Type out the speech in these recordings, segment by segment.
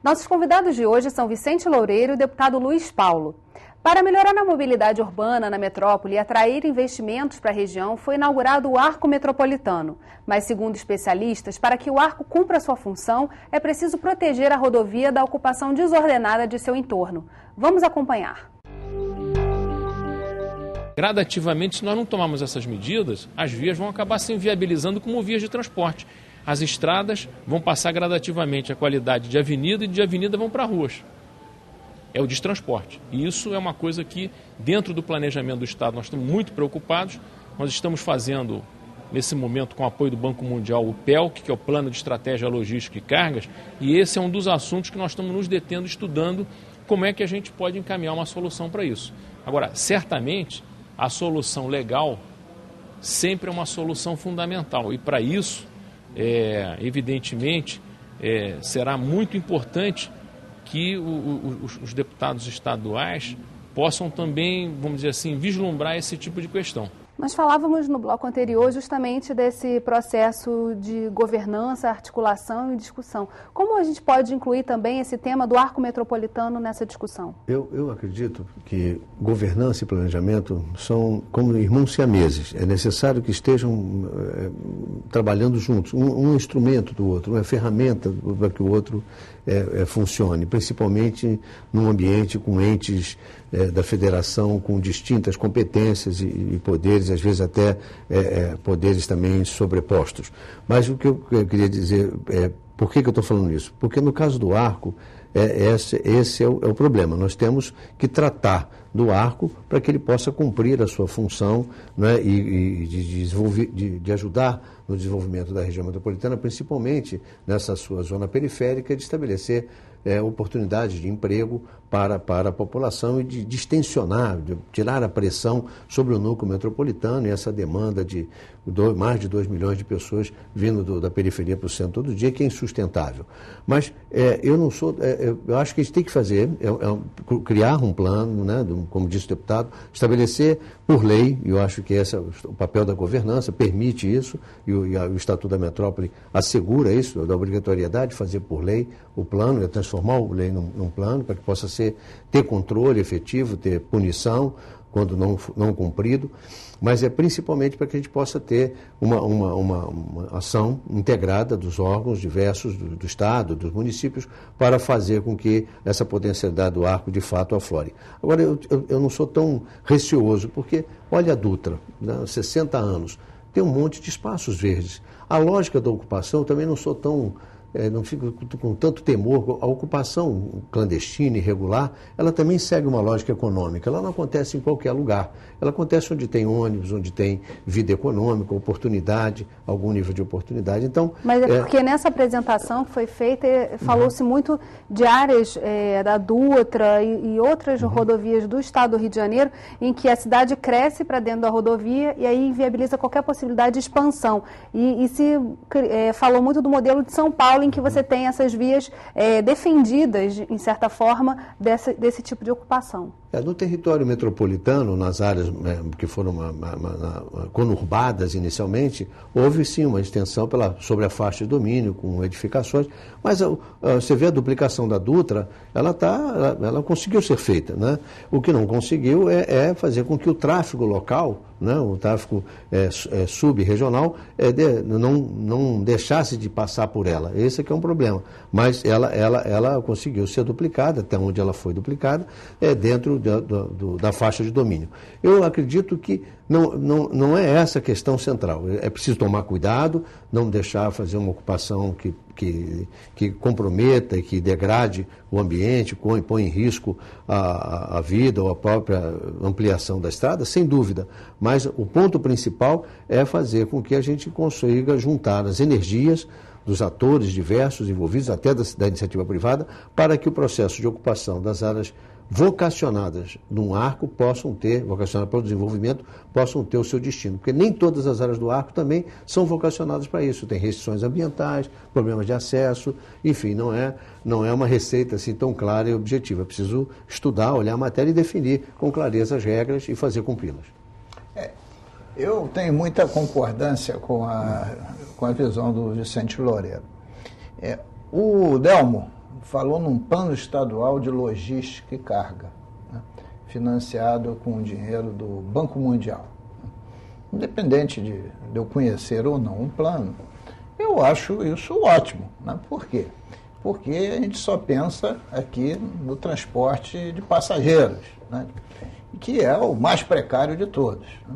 Nossos convidados de hoje são Vicente Loureiro e o deputado Luiz Paulo. Para melhorar a mobilidade urbana na metrópole e atrair investimentos para a região, foi inaugurado o Arco Metropolitano. Mas, segundo especialistas, para que o arco cumpra sua função, é preciso proteger a rodovia da ocupação desordenada de seu entorno. Vamos acompanhar. Gradativamente, se nós não tomarmos essas medidas, as vias vão acabar se inviabilizando como vias de transporte. As estradas vão passar gradativamente a qualidade de avenida e de avenida vão para ruas. É o destransporte. E isso é uma coisa que, dentro do planejamento do Estado, nós estamos muito preocupados. Nós estamos fazendo, nesse momento, com o apoio do Banco Mundial, o PELC, que é o Plano de Estratégia Logística e Cargas, e esse é um dos assuntos que nós estamos nos detendo, estudando como é que a gente pode encaminhar uma solução para isso. Agora, certamente, a solução legal sempre é uma solução fundamental. E, para isso, evidentemente, será muito importante que os deputados estaduais possam também, vamos dizer assim, vislumbrar esse tipo de questão. Nós falávamos no bloco anterior justamente desse processo de governança, articulação e discussão. Como a gente pode incluir também esse tema do arco metropolitano nessa discussão? Eu acredito que governança e planejamento são como irmãos siameses. É necessário que estejam trabalhando juntos, um instrumento do outro, uma ferramenta para que o outro funcione, principalmente num ambiente com entes da federação com distintas competências e poderes, às vezes até poderes também sobrepostos. Mas o que eu queria dizer por que eu estou falando isso? Porque no caso do arco, esse é o problema. Nós temos que tratar do arco para que ele possa cumprir a sua função, né, e de ajudar no desenvolvimento da região metropolitana, principalmente nessa sua zona periférica, de estabelecer oportunidades de emprego para a população e de distensionar, de tirar a pressão sobre o núcleo metropolitano e essa demanda de mais de 2 milhões de pessoas vindo da periferia para o centro todo dia, que é insustentável. Mas eu acho que a gente tem que fazer, criar um plano, né, como disse o deputado, estabelecer por lei, e eu acho que esse é o papel da governança, permite isso, e o Estatuto da Metrópole assegura isso, da obrigatoriedade de fazer por lei o plano, transformar o lei num plano, para que possa ter controle efetivo, ter punição quando não cumprido, mas é principalmente para que a gente possa ter uma ação integrada dos órgãos diversos do Estado, dos municípios, para fazer com que essa potencialidade do arco de fato aflore. Agora, eu não sou tão receoso, porque olha a Dutra, né, 60 anos, tem um monte de espaços verdes. A lógica da ocupação também não sou tão... não fico com tanto temor. A ocupação clandestina, irregular, ela também segue uma lógica econômica. Ela não acontece em qualquer lugar. Ela acontece onde tem ônibus, onde tem vida econômica, oportunidade, algum nível de oportunidade. Então, mas porque nessa apresentação que foi feita, falou-se muito de áreas da Dutra e outras rodovias do estado do Rio de Janeiro, em que a cidade cresce para dentro da rodovia e aí inviabiliza qualquer possibilidade de expansão. E se falou muito do modelo de São Paulo, em que você tem essas vias defendidas, em certa forma, desse tipo de ocupação. No território metropolitano, nas áreas que foram conurbadas inicialmente, houve sim uma extensão sobre a faixa de domínio, com edificações, mas você vê a duplicação da Dutra, ela conseguiu ser feita, né? O que não conseguiu é fazer com que o tráfego local, né, o tráfego sub-regional, não deixasse de passar por ela. Esse é que é um problema. Mas ela conseguiu ser duplicada, até onde ela foi duplicada, dentro da faixa de domínio. Eu acredito que não é essa a questão central. É preciso tomar cuidado, não deixar fazer uma ocupação que comprometa e que degrade o ambiente, põe em risco a vida ou a própria ampliação da estrada, sem dúvida. Mas o ponto principal é fazer com que a gente consiga juntar as energias dos atores diversos envolvidos, até da iniciativa privada, para que o processo de ocupação das áreas vocacionadas num arco vocacionadas para o desenvolvimento, possam ter o seu destino. Porque nem todas as áreas do arco também são vocacionadas para isso. Tem restrições ambientais, problemas de acesso, enfim, não é uma receita assim tão clara e objetiva. É preciso estudar, olhar a matéria e definir com clareza as regras e fazer cumpri-las. Eu tenho muita concordância com a visão do Vicente Loureiro. O Delmo falou num plano estadual de logística e carga, né, financiado com o dinheiro do Banco Mundial. Independente de eu conhecer ou não um plano, eu acho isso ótimo. Né? Por quê? Porque a gente só pensa aqui no transporte de passageiros, né, que é o mais precário de todos. Né?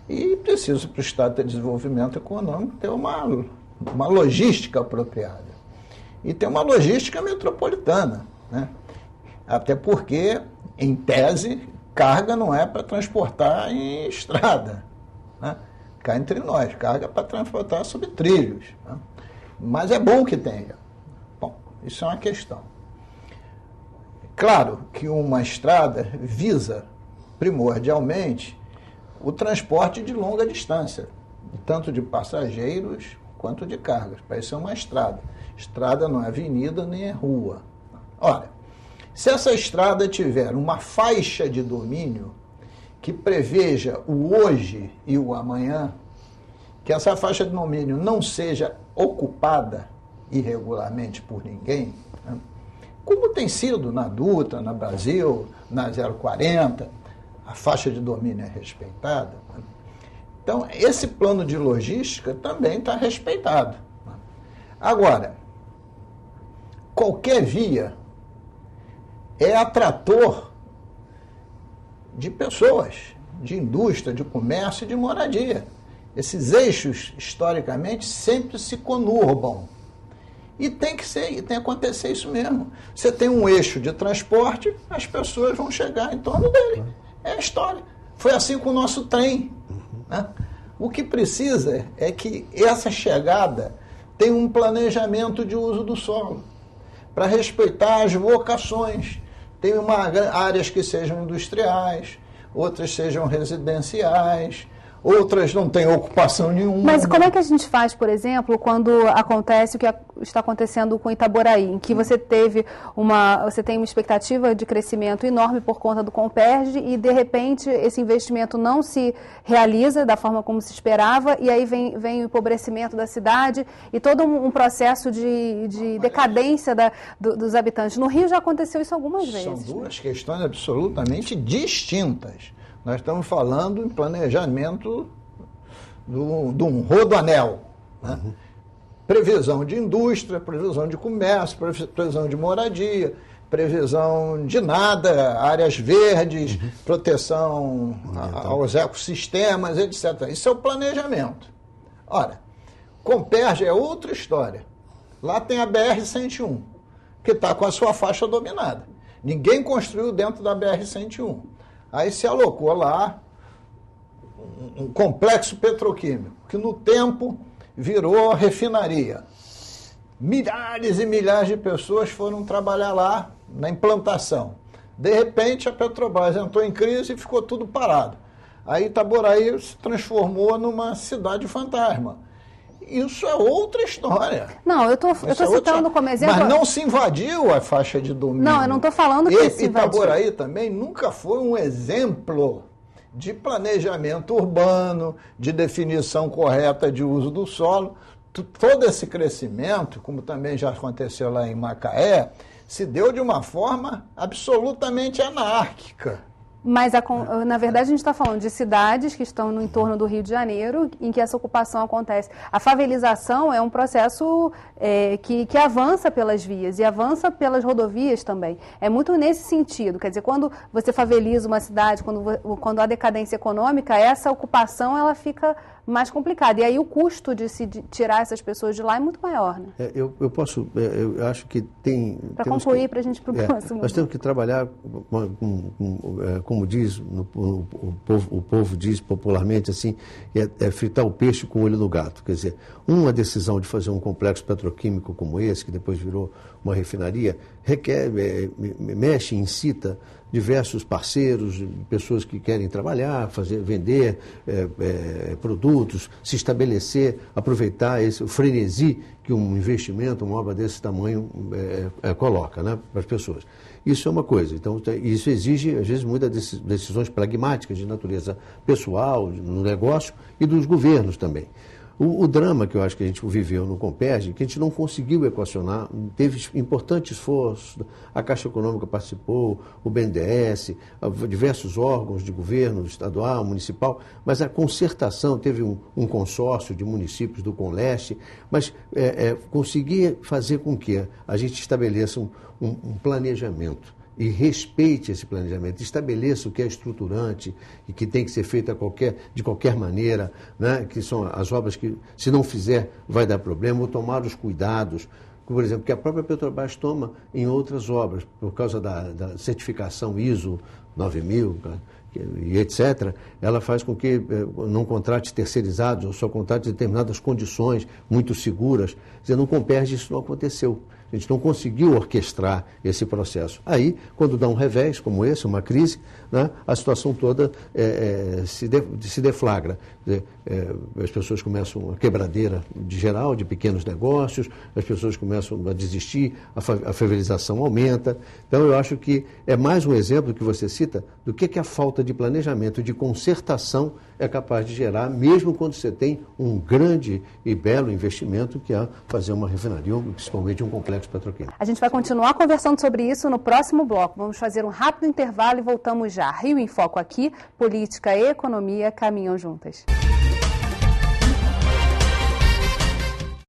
E precisa, para o Estado ter desenvolvimento econômico, ter uma logística apropriada. E ter uma logística metropolitana, né? Até porque, em tese, carga não é para transportar em estrada, né? Cá entre nós, carga é para transportar sobre trilhos, né? Mas é bom que tenha. Bom, isso é uma questão. Claro que uma estrada visa, primordialmente, o transporte de longa distância, tanto de passageiros quanto de cargas. Para isso é uma estrada. Estrada não é avenida nem é rua. Ora, se essa estrada tiver uma faixa de domínio que preveja o hoje e o amanhã, que essa faixa de domínio não seja ocupada irregularmente por ninguém, né, como tem sido na Dutra, na Brasil, na 040, a faixa de domínio é respeitada. Né? Então, esse plano de logística também está respeitado. Né? Agora, qualquer via é atrator de pessoas, de indústria, de comércio e de moradia. Esses eixos, historicamente, sempre se conurbam. E tem que acontecer isso mesmo. Você tem um eixo de transporte, as pessoas vão chegar em torno dele. É a história. Foi assim com o nosso trem. Né? O que precisa é que essa chegada tenha um planejamento de uso do solo, para respeitar as vocações. Tem áreas que sejam industriais, outras sejam residenciais, outras não têm ocupação nenhuma. Mas como é que a gente faz, por exemplo, quando acontece o que está acontecendo com Itaboraí, em que você tem uma expectativa de crescimento enorme por conta do Comperj e, de repente, esse investimento não se realiza da forma como se esperava e aí vem o empobrecimento da cidade e todo um processo de decadência dos habitantes. No Rio já aconteceu isso algumas vezes. São duas questões absolutamente distintas. Nós estamos falando em planejamento de um rodoanel, né? Uhum. Previsão de indústria, previsão de comércio, previsão de moradia, previsão de nada, áreas verdes, uhum, proteção aos ecossistemas, etc. Isso é o planejamento. Ora, Comperj é outra história. Lá tem a BR-101, que está com a sua faixa dominada. Ninguém construiu dentro da BR-101. Aí se alocou lá um complexo petroquímico, que no tempo virou refinaria. Milhares e milhares de pessoas foram trabalhar lá na implantação. De repente, a Petrobras entrou em crise e ficou tudo parado. Aí Itaboraí se transformou numa cidade fantasma. Isso é outra história. Não, eu estou citando como exemplo... Mas não se invadiu a faixa de domínio. Não, eu não estou falando que se invadiu. Itaboraí também nunca foi um exemplo de planejamento urbano, de definição correta de uso do solo. Todo esse crescimento, como também já aconteceu lá em Macaé, se deu de uma forma absolutamente anárquica. Mas, na verdade, a gente está falando de cidades que estão no entorno do Rio de Janeiro, em que essa ocupação acontece. A favelização é um processo que avança pelas vias e avança pelas rodovias também. É muito nesse sentido. Quer dizer, quando você faveliza uma cidade, quando há decadência econômica, essa ocupação ela fica mais complicada. E aí o custo de se tirar essas pessoas de lá é muito maior. Né? Eu acho que tem... Para concluir, para a gente ir para o próximo. Nós temos que trabalhar, como diz, o povo diz popularmente assim, fritar o peixe com o olho no gato. Quer dizer, uma decisão de fazer um complexo petroquímico como esse, que depois virou uma refinaria, incita diversos parceiros, pessoas que querem trabalhar, vender produtos, se estabelecer, aproveitar o frenesi que um investimento, uma obra desse tamanho coloca, né, para as pessoas. Isso é uma coisa. Então, isso exige, às vezes, muitas decisões pragmáticas de natureza pessoal, no negócio e dos governos também. O drama que eu acho que a gente viveu no Comperj, que a gente não conseguiu equacionar, teve importante esforço, a Caixa Econômica participou, o BNDES, diversos órgãos de governo, estadual, municipal, mas a concertação, teve um consórcio de municípios do Conleste, mas conseguia fazer com que a gente estabeleça um planejamento e respeite esse planejamento, estabeleça o que é estruturante e que tem que ser feito de qualquer maneira, né? Que são as obras que, se não fizer, vai dar problema, ou tomar os cuidados, por exemplo, que a própria Petrobras toma em outras obras, por causa da certificação ISO 9000, e etc., ela faz com que não contrate terceirizados ou só contrate determinadas condições muito seguras. Quer dizer, no Comperj isso não aconteceu. A gente não conseguiu orquestrar esse processo. Aí, quando dá um revés como esse, uma crise, né, a situação toda se deflagra. As pessoas começam a quebradeira de geral, de pequenos negócios, as pessoas começam a desistir, a feverização aumenta. Então, eu acho que é mais um exemplo que você cita do que a falta de planejamento, de concertação é capaz de gerar, mesmo quando você tem um grande e belo investimento, que é fazer uma refinaria, principalmente um complexo petroquímico. A gente vai continuar conversando sobre isso no próximo bloco. Vamos fazer um rápido intervalo e voltamos já. Rio em Foco aqui, política e economia caminham juntas.